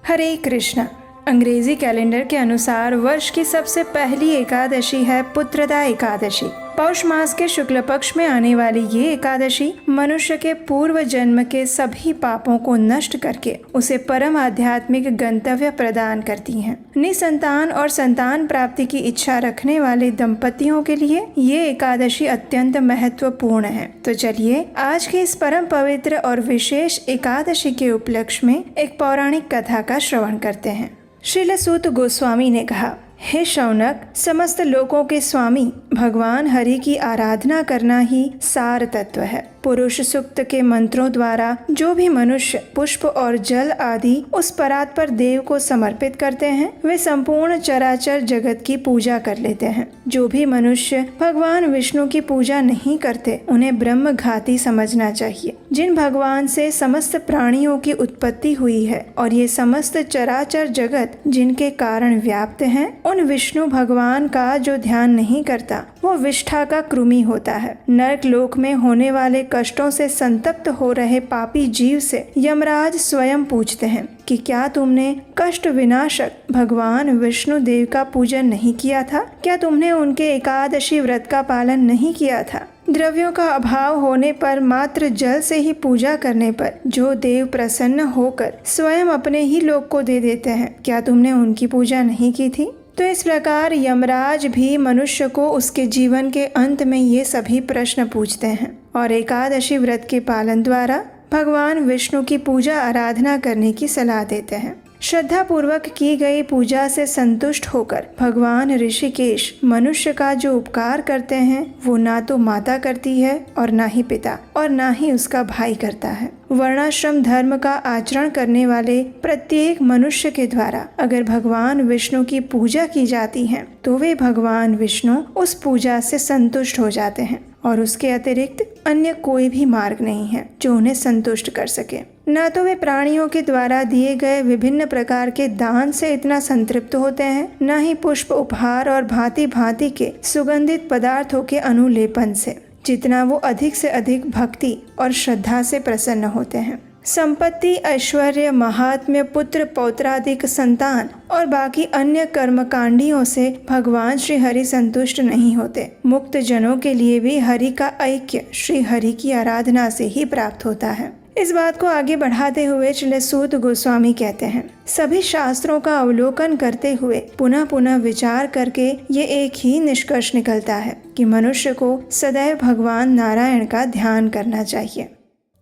हरे कृष्णा। अंग्रेजी कैलेंडर के अनुसार वर्ष की सबसे पहली एकादशी है पुत्रदा एकादशी। पौष मास के शुक्ल पक्ष में आने वाली ये एकादशी मनुष्य के पूर्व जन्म के सभी पापों को नष्ट करके उसे परम आध्यात्मिक गंतव्य प्रदान करती है। निसंतान और संतान प्राप्ति की इच्छा रखने वाले दंपतियों के लिए ये एकादशी अत्यंत महत्वपूर्ण है। तो चलिए आज के इस परम पवित्र और विशेष एकादशी के उपलक्ष्य में एक पौराणिक कथा का श्रवण करते हैं। श्रील सूत गोस्वामी ने कहा, हे शौनक, समस्त लोकों के स्वामी भगवान हरि की आराधना करना ही सार तत्व है। पुरुष सूक्त के मंत्रों द्वारा जो भी मनुष्य पुष्प और जल आदि उस परात्पर देव को समर्पित करते हैं वे संपूर्ण चराचर जगत की पूजा कर लेते हैं। जो भी मनुष्य भगवान विष्णु की पूजा नहीं करते उन्हें ब्रह्म घाती समझना चाहिए। जिन भगवान से समस्त प्राणियों की उत्पत्ति हुई है और ये समस्त चराचर जगत जिनके कारण व्याप्त हैं, उन विष्णु भगवान का जो ध्यान नहीं करता वो विष्ठा का कृमि होता है। नरक लोक में होने वाले कष्टों से संतप्त हो रहे पापी जीव से यमराज स्वयं पूछते हैं कि क्या तुमने कष्ट विनाशक भगवान विष्णु देव का पूजन नहीं किया था? क्या तुमने उनके एकादशी व्रत का पालन नहीं किया था? द्रव्यों का अभाव होने पर मात्र जल से ही पूजा करने पर जो देव प्रसन्न होकर स्वयं अपने ही लोक को दे देते हैं, क्या तुमने उनकी पूजा नहीं की थी? तो इस प्रकार यमराज भी मनुष्य को उसके जीवन के अंत में ये सभी प्रश्न पूछते हैं और एकादशी व्रत के पालन द्वारा भगवान विष्णु की पूजा आराधना करने की सलाह देते हैं। श्रद्धा पूर्वक की गई पूजा से संतुष्ट होकर भगवान ऋषिकेश मनुष्य का जो उपकार करते हैं वो ना तो माता करती है और ना ही पिता और ना ही उसका भाई करता है। वर्णाश्रम धर्म का आचरण करने वाले प्रत्येक मनुष्य के द्वारा अगर भगवान विष्णु की पूजा की जाती है तो वे भगवान विष्णु उस पूजा से संतुष्ट हो जाते हैं और उसके अतिरिक्त अन्य कोई भी मार्ग नहीं है जो उन्हें संतुष्ट कर सके। न तो वे प्राणियों के द्वारा दिए गए विभिन्न प्रकार के दान से इतना संतृप्त होते हैं, न ही पुष्प उपहार और भांति भांति के सुगंधित पदार्थों के अनुलेपन से, जितना वो अधिक से अधिक भक्ति और श्रद्धा से प्रसन्न होते हैं। संपत्ति, ऐश्वर्य, महात्म्य, पुत्र पौत्रादिक संतान और बाकी अन्य कर्मकांडियों से भगवान श्री हरि संतुष्ट नहीं होते। मुक्त जनों के लिए भी हरि का ऐक्य श्री हरि की आराधना से ही प्राप्त होता है। इस बात को आगे बढ़ाते हुए श्रील सूत गोस्वामी कहते हैं, सभी शास्त्रों का अवलोकन करते हुए पुनः पुनः विचार करके ये एक ही निष्कर्ष निकलता है कि मनुष्य को सदैव भगवान नारायण का ध्यान करना चाहिए।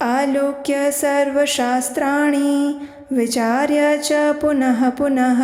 आलोक्य सर्वशास्त्राणि विचार्य च पुनः पुनः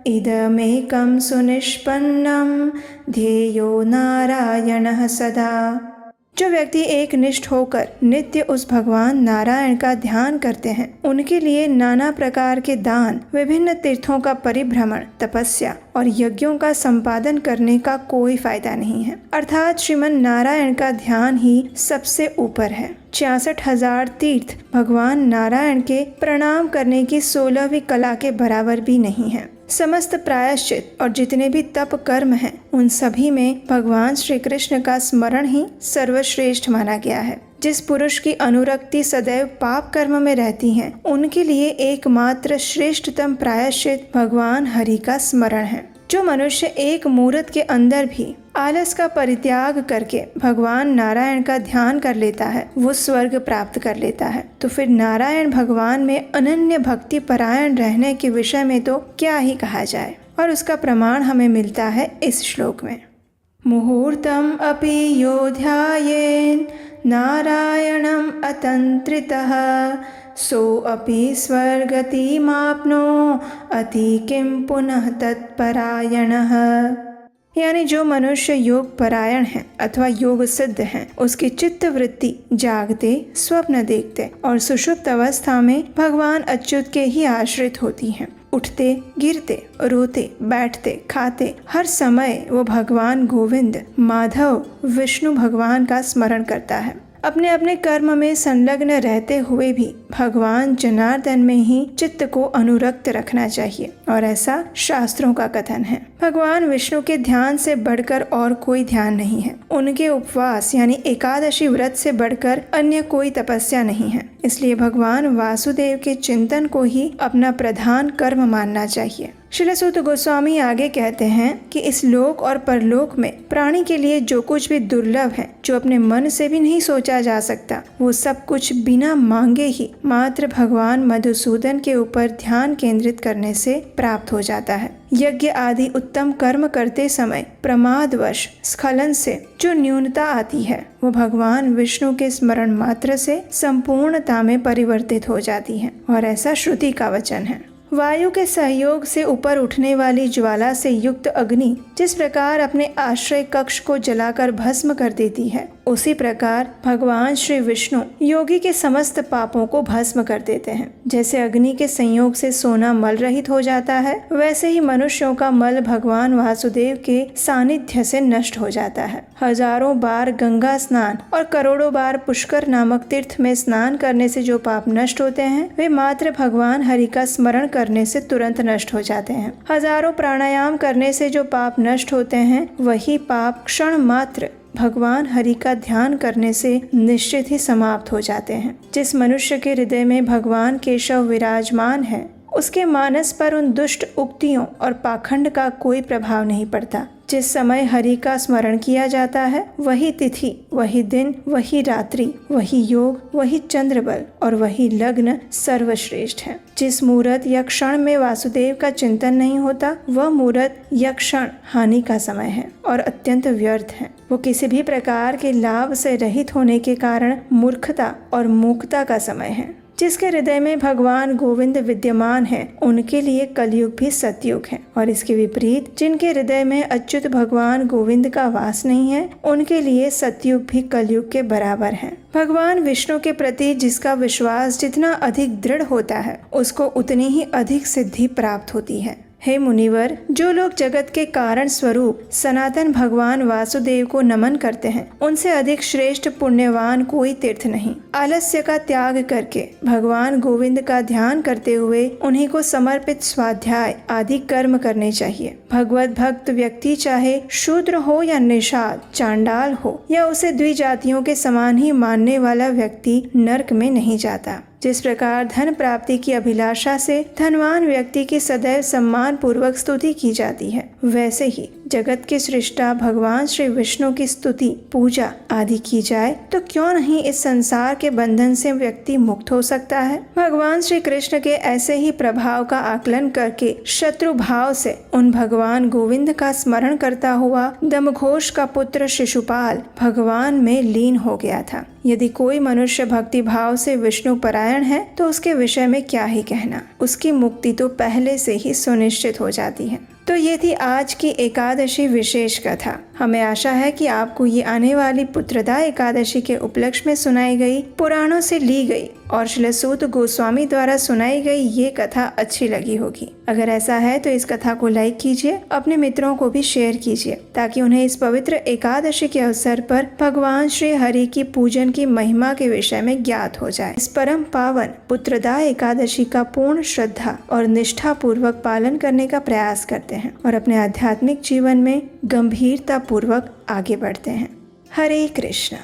इदमेकं सुनिष्पन्नं ध्येयो नारायणः सदा। जो व्यक्ति एक निष्ठ होकर नित्य उस भगवान नारायण का ध्यान करते हैं उनके लिए नाना प्रकार के दान, विभिन्न तीर्थों का परिभ्रमण, तपस्या और यज्ञों का संपादन करने का कोई फायदा नहीं है। अर्थात श्रीमन नारायण का ध्यान ही सबसे ऊपर है। 66,000 तीर्थ भगवान नारायण के प्रणाम करने की 16वीं कला के बराबर भी नहीं है। समस्त प्रायश्चित और जितने भी तप कर्म हैं उन सभी में भगवान श्री कृष्ण का स्मरण ही सर्वश्रेष्ठ माना गया है। जिस पुरुष की अनुरक्ति सदैव पाप कर्म में रहती है उनके लिए एकमात्र श्रेष्ठतम प्रायश्चित भगवान हरि का स्मरण है। जो मनुष्य एक मुहूर्त के अंदर भी आलस का परित्याग करके भगवान नारायण का ध्यान कर लेता है वो स्वर्ग प्राप्त कर लेता है। तो फिर नारायण भगवान में अनन्य भक्ति परायण रहने के विषय में तो क्या ही कहा जाए। और उसका प्रमाण हमें मिलता है इस श्लोक में। मुहूर्तम अपि यो ध्यायेन नारायणम अतंत्रितः सो अपि स्वर्गतिमाप्नो अति किम पुनः तत्परायणः। यानी जो मनुष्य योग परायण है अथवा योग सिद्ध है उसकी चित्त वृत्ति जागते, स्वप्न देखते और सुषुप्त अवस्था में भगवान अच्युत के ही आश्रित होती है। उठते, गिरते, रोते, बैठते, खाते हर समय वो भगवान गोविंद, माधव, विष्णु भगवान का स्मरण करता है। अपने अपने कर्म में संलग्न रहते हुए भी भगवान जनार्दन में ही चित्त को अनुरक्त रखना चाहिए और ऐसा शास्त्रों का कथन है। भगवान विष्णु के ध्यान से बढ़कर और कोई ध्यान नहीं है। उनके उपवास यानी एकादशी व्रत से बढ़कर अन्य कोई तपस्या नहीं है। इसलिए भगवान वासुदेव के चिंतन को ही अपना प्रधान कर्म मानना चाहिए। श्रील सूत गोस्वामी आगे कहते हैं कि इस लोक और परलोक में प्राणी के लिए जो कुछ भी दुर्लभ है, जो अपने मन से भी नहीं सोचा जा सकता, वो सब कुछ बिना मांगे ही मात्र भगवान मधुसूदन के ऊपर ध्यान केंद्रित करने से प्राप्त हो जाता है। यज्ञ आदि उत्तम कर्म करते समय प्रमादवश स्खलन से जो न्यूनता आती है, वो भगवान विष्णु के स्मरण मात्र से संपूर्णता में परिवर्तित हो जाती है और ऐसा श्रुति का वचन है। वायु के सहयोग से ऊपर उठने वाली ज्वाला से युक्त अग्नि जिस प्रकार अपने आश्रय कक्ष को जलाकर भस्म कर देती है, उसी प्रकार भगवान श्री विष्णु योगी के समस्त पापों को भस्म कर देते हैं। जैसे अग्नि के संयोग से सोना मल रहित हो जाता है, वैसे ही मनुष्यों का मल भगवान वासुदेव के सानिध्य से नष्ट हो जाता है। हजारों बार गंगा स्नान और करोड़ों बार पुष्कर नामक तीर्थ में स्नान करने से जो पाप नष्ट होते हैं, वे मात्र भगवान हरि का स्मरण करने से तुरंत नष्ट हो जाते हैं। हजारों प्राणायाम करने से जो पाप नष्ट होते हैं, वही पाप क्षण मात्र भगवान हरि का ध्यान करने से निश्चित ही समाप्त हो जाते हैं। जिस मनुष्य के हृदय में भगवान केशव विराजमान है, उसके मानस पर उन दुष्ट उक्तियों और पाखंड का कोई प्रभाव नहीं पड़ता। जिस समय हरि का स्मरण किया जाता है, वही तिथि, वही दिन, वही रात्रि, वही योग, वही चंद्रबल और वही लग्न सर्वश्रेष्ठ है। जिस मुहूर्त या क्षण में वासुदेव का चिंतन नहीं होता, वह मुहूर्त या क्षण हानि का समय है और अत्यंत व्यर्थ है। वो किसी भी प्रकार के लाभ से रहित होने के कारण मूर्खता और मूकता का समय है। जिसके हृदय में भगवान गोविंद विद्यमान है, उनके लिए कलयुग भी सतयुग है और इसके विपरीत जिनके हृदय में अच्युत भगवान गोविंद का वास नहीं है, उनके लिए सतयुग भी कलयुग के बराबर है। भगवान विष्णु के प्रति जिसका विश्वास जितना अधिक दृढ़ होता है, उसको उतनी ही अधिक सिद्धि प्राप्त होती है। हे मुनिवर, जो लोग जगत के कारण स्वरूप सनातन भगवान वासुदेव को नमन करते हैं, उनसे अधिक श्रेष्ठ पुण्यवान कोई तीर्थ नहीं। आलस्य का त्याग करके भगवान गोविंद का ध्यान करते हुए उन्हीं को समर्पित स्वाध्याय आदि कर्म करने चाहिए। भगवत भक्त व्यक्ति चाहे शूद्र हो या निषाद, चांडाल हो या उसे द्विजातियों के समान ही मानने वाला व्यक्ति नरक में नहीं जाता। जिस प्रकार धन प्राप्ति की अभिलाषा से धनवान व्यक्ति की सदैव सम्मान पूर्वक स्तुति की जाती है, वैसे ही जगत के सृष्टा भगवान श्री विष्णु की स्तुति, पूजा आदि की जाए तो क्यों नहीं इस संसार के बंधन से व्यक्ति मुक्त हो सकता है। भगवान श्री कृष्ण के ऐसे ही प्रभाव का आकलन करके शत्रु भाव से उन भगवान गोविंद का स्मरण करता हुआ दमघोष का पुत्र शिशुपाल भगवान में लीन हो गया था। यदि कोई मनुष्य भक्ति भाव से विष्णु परायण है तो उसके विषय में क्या ही कहना, उसकी मुक्ति तो पहले से ही सुनिश्चित हो जाती है। तो ये थी आज की एकादशी विशेष कथा। हमें आशा है कि आपको ये आने वाली पुत्रदा एकादशी के उपलक्ष्य में सुनाई गई, पुराणों से ली गई और श्रील सूत गोस्वामी द्वारा सुनाई गई ये कथा अच्छी लगी होगी। अगर ऐसा है तो इस कथा को लाइक कीजिए, अपने मित्रों को भी शेयर कीजिए ताकि उन्हें इस पवित्र एकादशी के अवसर पर भगवान श्री हरि की पूजन की महिमा के विषय में ज्ञात हो जाए। इस परम पावन पुत्रदा एकादशी का पूर्ण श्रद्धा और निष्ठा पूर्वक पालन करने का प्रयास करते हैं और अपने आध्यात्मिक जीवन में गंभीरता पूर्वक आगे बढ़ते हैं। हरे कृष्णा।